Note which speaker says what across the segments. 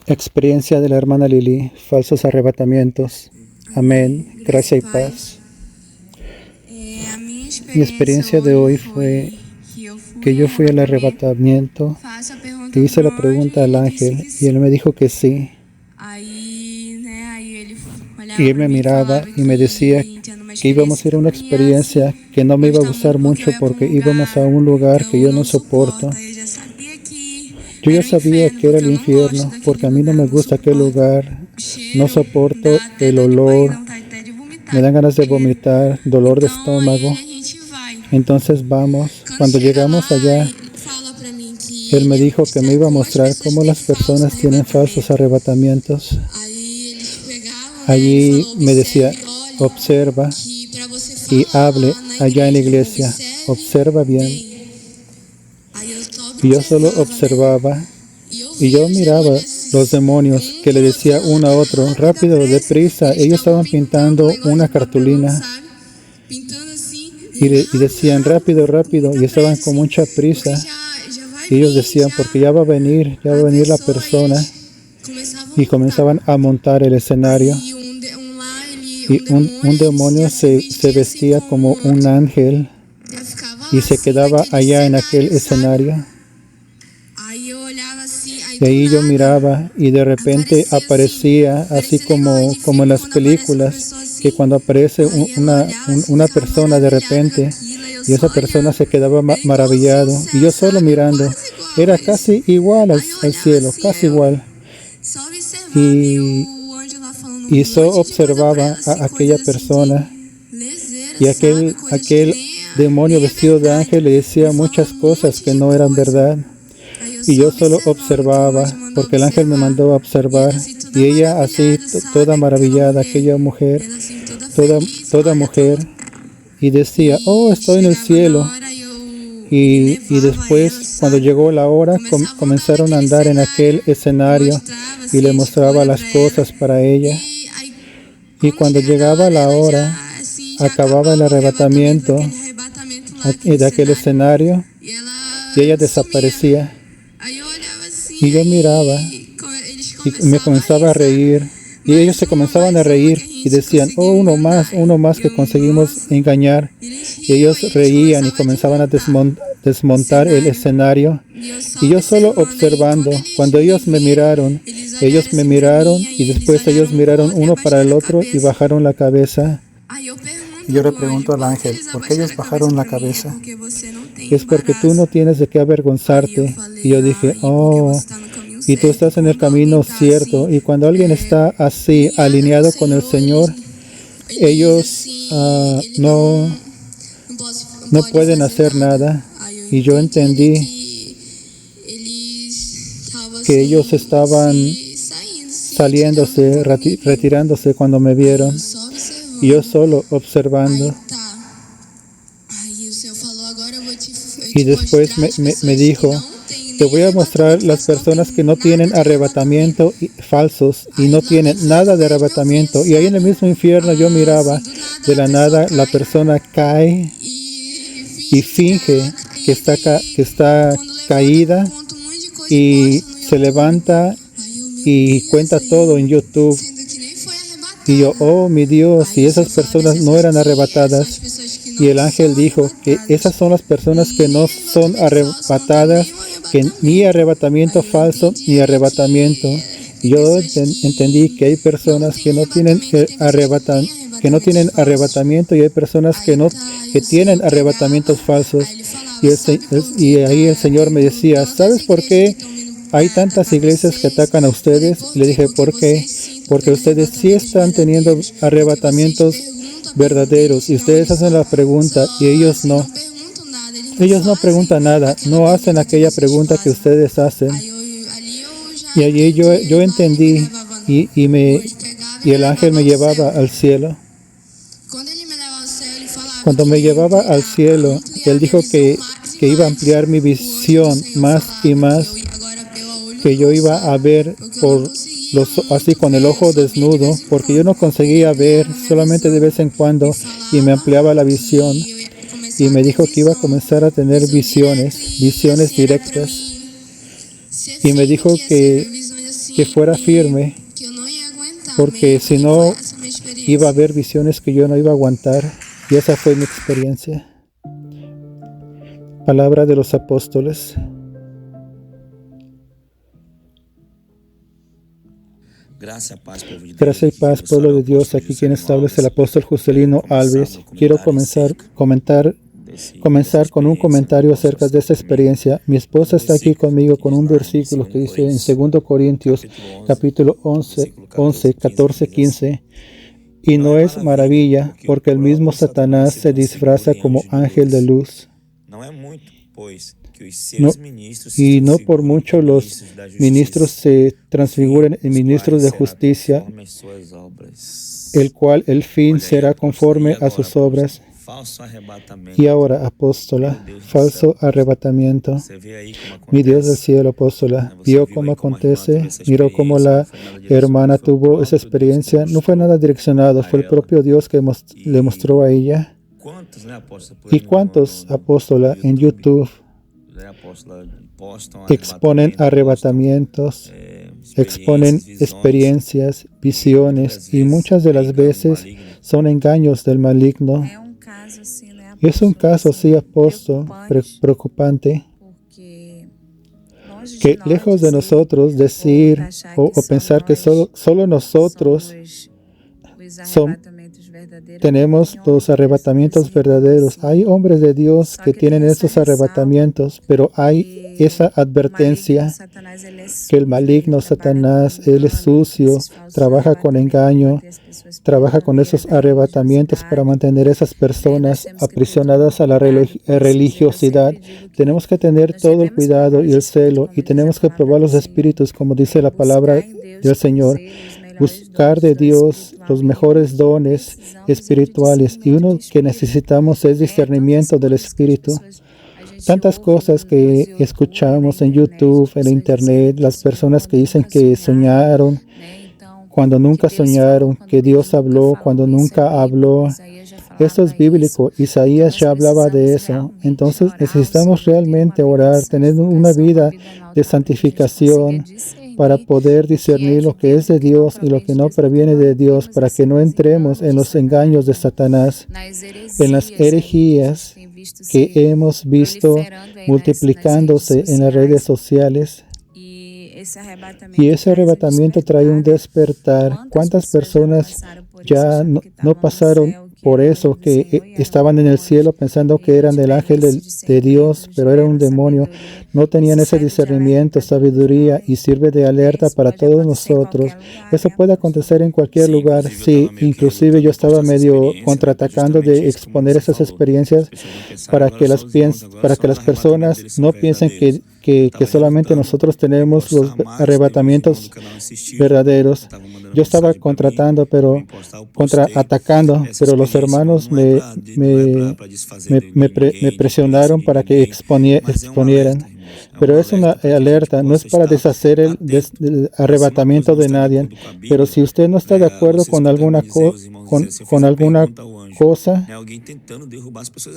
Speaker 1: Experiencia de la hermana Lili, falsos arrebatamientos. Amén, gracia y paz. Mi experiencia de hoy fue que yo fui al arrebatamiento, que hice la pregunta al ángel y él me dijo que sí. Y él me miraba y me decía que íbamos a ir a una experiencia que no me iba a gustar mucho porque íbamos a un lugar que yo no soporto. Yo ya sabía que era el infierno porque a mí no me gusta aquel lugar, no soporto el olor, me dan ganas de vomitar, dolor de estómago. Entonces vamos. Cuando llegamos allá, él me dijo que me iba a mostrar cómo las personas tienen falsos arrebatamientos. Allí me decía, observa y hable allá en la iglesia, observa bien. Y yo solo observaba y yo miraba los demonios que le decía uno a otro, rápido, deprisa. Ellos estaban pintando una cartulina y decían rápido, rápido, y estaban con mucha prisa. Y ellos decían, porque ya va a venir la persona. Y comenzaban a montar el escenario. Y un demonio se vestía como un ángel y se quedaba allá en aquel escenario. Y ahí yo miraba y de repente aparecía, así como en las películas, que cuando aparece una persona de repente y esa persona se quedaba maravillado y yo solo mirando, era casi igual al cielo, casi igual. Y solo observaba a aquella persona y aquel demonio vestido de ángel le decía muchas cosas que no eran verdad. Y yo solo observaba, porque el ángel me mandó a observar, y ella así, toda maravillada, aquella mujer, toda mujer, y decía, oh, estoy en el cielo. Y después, cuando llegó la hora, comenzaron a andar en aquel escenario, y le mostraba las cosas para ella. Y cuando llegaba la hora, acababa el arrebatamiento de aquel escenario, y ella desaparecía. Y yo miraba y me comenzaba a reír y ellos se comenzaban a reír y decían, oh, uno más que conseguimos engañar. Y ellos reían y comenzaban a desmontar el escenario y yo solo observando. Cuando ellos me miraron y después ellos miraron uno para el otro y bajaron la cabeza. Y yo le pregunto al ángel, ¿por qué ellos bajaron la cabeza? Es porque tú no tienes de qué avergonzarte. Y yo dije, oh, y tú estás en el camino cierto. Y cuando alguien está así, alineado con el Señor, ellos no pueden hacer nada. Y yo entendí que ellos estaban saliéndose, retirándose cuando me vieron. Y yo solo observando. Y después me dijo, te voy a mostrar las personas que no tienen arrebatamiento falsos y no tienen nada de arrebatamiento. Y ahí en el mismo infierno yo miraba, de la nada la persona cae y finge que está caída y se levanta y cuenta todo en YouTube. Y yo, oh mi Dios, y esas personas no eran arrebatadas. Y el ángel dijo que esas son las personas que no son arrebatadas, que ni arrebatamiento falso, ni arrebatamiento. Y yo entendí que hay personas que no tienen arrebatamiento y hay personas que tienen arrebatamientos falsos. Y ahí el Señor me decía, ¿sabes por qué hay tantas iglesias que atacan a ustedes? Y le dije, ¿por qué? Porque ustedes sí están teniendo arrebatamientos verdaderos y ustedes hacen la pregunta y ellos no. Ellos no preguntan nada, no hacen aquella pregunta que ustedes hacen. Y allí yo entendí y el ángel me llevaba al cielo. Cuando me llevaba al cielo, él dijo que iba a ampliar mi visión más y más, que yo iba a ver así con el ojo desnudo, porque yo no conseguía ver, solamente de vez en cuando, y me ampliaba la visión. Y me dijo que iba a comenzar a tener visiones directas. Y me dijo que que fuera firme, porque si no iba a haber visiones que yo no iba a aguantar, y esa fue mi experiencia. Palabra de los apóstoles. Gracia y paz, pueblo de Dios. Aquí quien establece el apóstol Juscelino Alves. Quiero comenzar con un comentario acerca de esta experiencia. Mi esposa está aquí conmigo con un versículo que dice en 2 Corintios, capítulo 11, 14, 15. Y no es maravilla, porque el mismo Satanás se disfraza como ángel de luz. Y no por mucho los ministros se transfiguren en ministros de justicia, el cual el fin será conforme a sus obras. Y ahora, apóstola, falso arrebatamiento. Mi Dios del cielo, apóstola, vio cómo acontece, miró cómo la hermana tuvo esa experiencia. No fue nada direccionado, fue el propio Dios que le mostró a ella. ¿Y cuántos, apóstola, en YouTube exponen arrebatamientos, exponen experiencias, visiones, y muchas de las veces son engaños del maligno? Es un caso así, apóstol, preocupante, que lejos de nosotros decir o pensar que solo nosotros tenemos los arrebatamientos verdaderos. Hay hombres de Dios que tienen esos arrebatamientos, pero hay esa advertencia que el maligno Satanás, él es sucio, trabaja con engaño, trabaja con esos arrebatamientos para mantener esas personas aprisionadas a la religiosidad. Tenemos que tener todo el cuidado y el celo, y tenemos que probar los espíritus, como dice la palabra del Señor. Buscar de Dios los mejores dones espirituales, y uno que necesitamos es discernimiento del Espíritu. Tantas cosas que escuchamos en YouTube, en Internet, las personas que dicen que soñaron cuando nunca soñaron, que Dios habló cuando nunca habló. Esto es bíblico. Isaías ya hablaba de eso. Entonces necesitamos realmente orar, tener una vida de santificación para poder discernir lo que es de Dios y lo que no proviene de Dios, para que no entremos en los engaños de Satanás, en las herejías que hemos visto multiplicándose en las redes sociales. Y ese arrebatamiento trae un despertar. ¿Cuántas personas ya no pasaron por eso, que estaban en el cielo pensando que eran del ángel de Dios, pero era un demonio? No tenían ese discernimiento, sabiduría, y sirve de alerta para todos nosotros. Eso puede acontecer en cualquier lugar. Sí, inclusive yo estaba medio contraatacando de exponer esas experiencias para que las personas no piensen que solamente nosotros tenemos los arrebatamientos verdaderos. Yo estaba contraatacando, pero los hermanos me presionaron para que exponieran. Pero es una alerta, no es para deshacer el arrebatamiento de nadie. Pero si usted no está de acuerdo con alguna cosa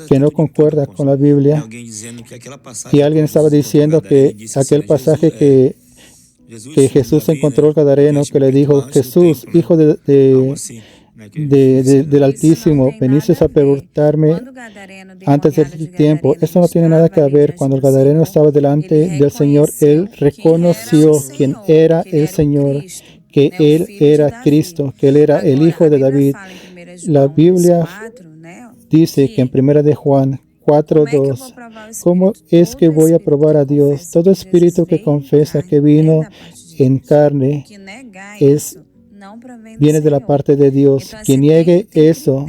Speaker 1: que no concuerda con la Biblia, y alguien estaba diciendo que aquel pasaje que Jesús encontró al Gadareno, que le dijo: Jesús, hijo del Altísimo, veniste a preguntarme antes del tiempo. Esto no tiene nada que ver. Cuando el Gadareno estaba delante del Señor, él reconoció quién era el Señor, que él era Cristo, que él era el Hijo de David. La Biblia dice que en 1 de Juan 4:2, ¿cómo es que voy a probar a Dios? Todo espíritu que confiesa que vino en carne viene de la parte de Dios. Quien niegue eso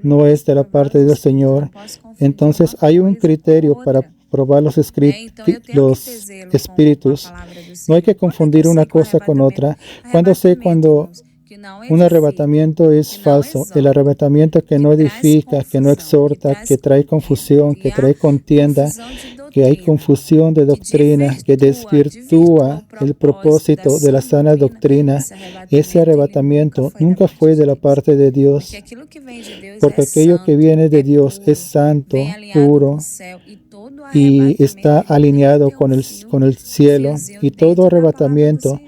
Speaker 1: no es de la parte del Señor. Entonces hay un criterio para probar los espíritus. No hay que confundir una cosa con otra. Cuando un arrebatamiento es falso, el arrebatamiento que no edifica, que no exhorta, que trae confusión, que trae contienda, que hay confusión de doctrina, que desvirtúa el propósito de la sana doctrina, ese arrebatamiento nunca fue de la parte de Dios, porque aquello que viene de Dios es santo, puro, y está alineado con el cielo, y todo arrebatamiento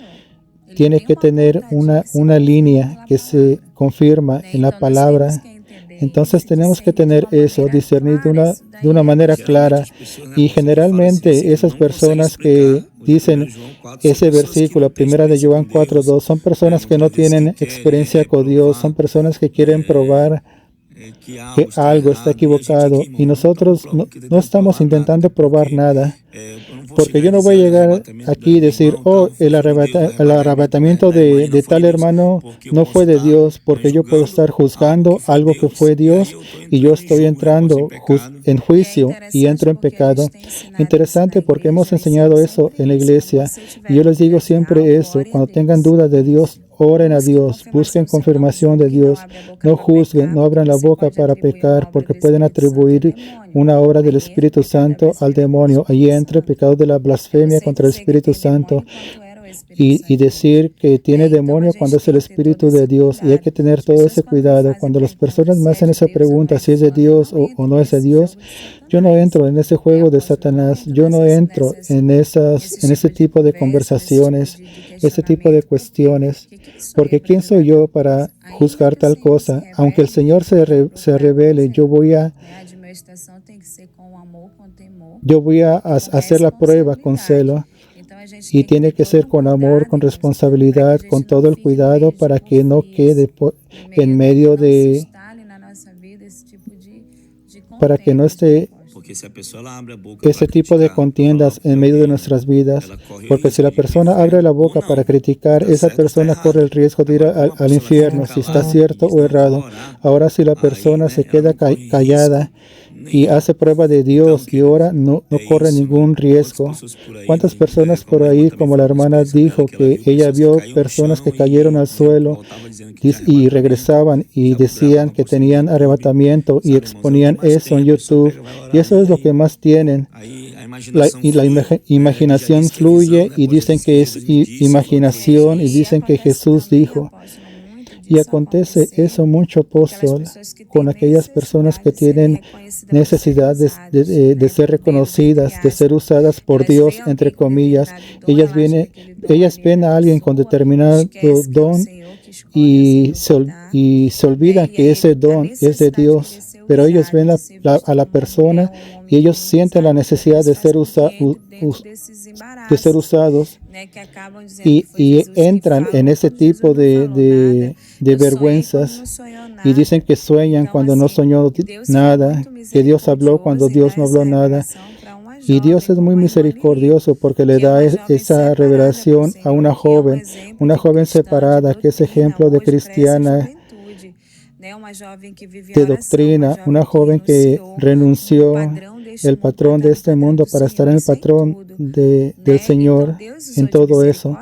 Speaker 1: tiene que tener una línea que se confirma en la palabra. Entonces tenemos que tener eso, discernir de una manera clara. Y generalmente esas personas que dicen ese versículo, 1 de Juan 4:2, son personas que no tienen experiencia con Dios, son personas que quieren probar que algo está equivocado. Y nosotros no estamos intentando probar nada. Porque yo no voy a llegar aquí y decir, oh, el arrebatamiento de tal hermano no fue de Dios, porque yo puedo estar juzgando algo que fue Dios y yo estoy entrando en juicio y entro en pecado. Interesante porque hemos enseñado eso en la iglesia y yo les digo siempre eso, cuando tengan dudas de Dios, oren a Dios, busquen confirmación de Dios, no juzguen, no abran la boca para pecar, porque pueden atribuir una obra del Espíritu Santo al demonio. Allí entra el pecado de la blasfemia contra el Espíritu Santo y decir que tiene demonio cuando es el Espíritu de Dios. Y hay que tener todo ese cuidado. Cuando las personas me hacen esa pregunta, si es de Dios o no es de Dios, yo no entro en ese juego de Satanás. Yo no entro en ese tipo de conversaciones, ese tipo de cuestiones. Porque ¿quién soy yo para juzgar tal cosa? Aunque el Señor se revele, yo voy a hacer la prueba con celo. Y tiene que ser con amor, con responsabilidad, con todo el cuidado para que no quede en medio de, para que no esté ese tipo de contiendas en medio de nuestras vidas. Porque si la persona abre la boca para criticar, esa persona corre el riesgo de ir al infierno, si está cierto o errado. Ahora, si la persona se queda callada y hace prueba de Dios y ora, no corre ningún riesgo. ¿Cuántas personas por ahí, como la hermana dijo, que ella vio personas que cayeron al suelo y regresaban y decían que tenían arrebatamiento y exponían eso en YouTube? Y eso es lo que más tienen. La imaginación fluye y dicen que es imaginación y dicen que Jesús dijo. Y acontece eso mucho, apóstol, con aquellas personas que tienen necesidad de ser reconocidas, de ser usadas por Dios, entre comillas. Ellas ven a alguien con determinado don y se olvidan que ese don es de Dios. Pero ellos ven a la persona y ellos sienten la necesidad de ser usados y entran en ese tipo de vergüenzas y dicen que sueñan cuando no soñó nada, que Dios habló cuando Dios no habló nada. Y Dios es muy misericordioso porque le da esa revelación a una joven separada, que es ejemplo de cristiana, de doctrina, una joven que renunció el patrón de este mundo para estar en el patrón del Señor en todo eso.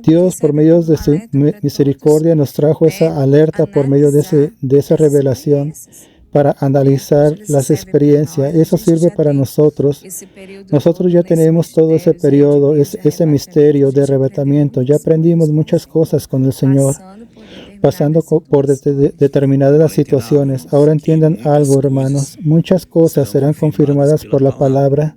Speaker 1: Dios, por medio de su misericordia, nos trajo esa alerta por medio de esa revelación para analizar las experiencias. Eso sirve para nosotros. Nosotros ya tenemos todo ese periodo, ese misterio de arrebatamiento. Ya aprendimos muchas cosas con el Señor, pasando por determinadas situaciones. Ahora entiendan algo, hermanos. Muchas cosas serán confirmadas por la palabra,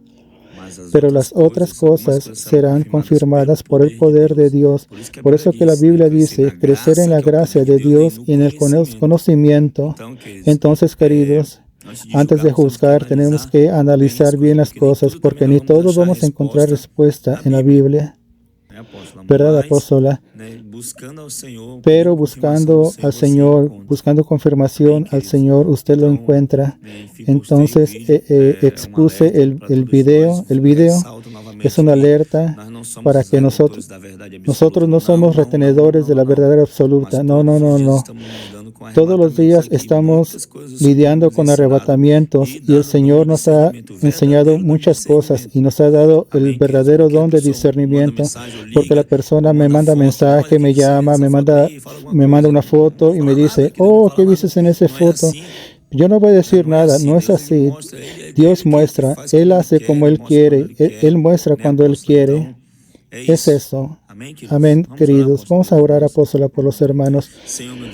Speaker 1: pero las otras cosas serán confirmadas por el poder de Dios. Por eso que la Biblia dice, crecer en la gracia de Dios y en el conocimiento. Entonces, queridos, antes de juzgar, tenemos que analizar bien las cosas, porque ni todos vamos a encontrar respuesta en la Biblia. ¿Verdad, apóstola? Pero buscando al Señor, buscando confirmación al Señor, usted lo encuentra. Entonces, expuse el video. El video es una alerta para que nosotros no somos retenedores de la verdad absoluta. No. Todos los días estamos lidiando con arrebatamientos y el Señor nos ha enseñado muchas cosas y nos ha dado el verdadero don de discernimiento, porque la persona me manda mensaje, me llama, me manda una foto y me dice, oh, ¿qué dices en esa foto? Yo no voy a decir nada, no es así. Dios muestra, Él hace como Él quiere, Él muestra cuando Él quiere. Es eso. Amén, queridos. Vamos a orar, apóstola, por los hermanos.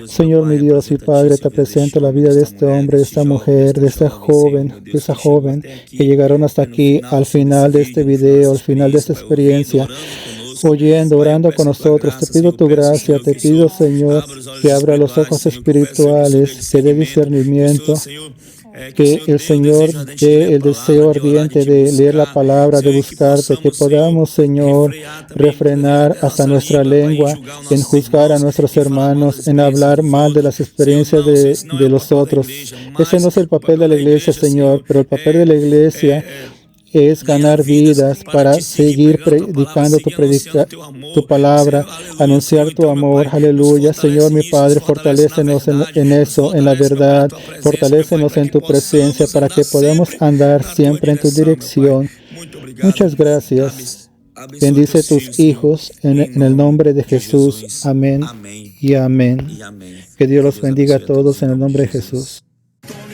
Speaker 1: Señor, mi Dios y Padre, te presento la vida de este hombre, de esta mujer, de esa joven que llegaron hasta aquí, al final de este video, al final de esta experiencia. oyendo, orando con nosotros. Te pido tu gracia, te pido, Señor, que abra los ojos espirituales, que dé discernimiento, que el Señor dé el deseo ardiente de leer la palabra, de buscarte, que podamos, Señor, refrenar hasta nuestra lengua en juzgar a nuestros hermanos, en hablar mal de las experiencias de los otros. Ese no es el papel de la iglesia, Señor, pero el papel de la iglesia es ganar vidas para seguir predicando tu palabra, anunciar tu amor. Aleluya. Señor, mi Padre, fortalécenos en eso, en la verdad. Fortalécenos en tu presencia para que podamos andar siempre en tu dirección. Muchas gracias. Bendice a tus hijos en el nombre de Jesús. Amén y amén. Que Dios los bendiga a todos en el nombre de Jesús.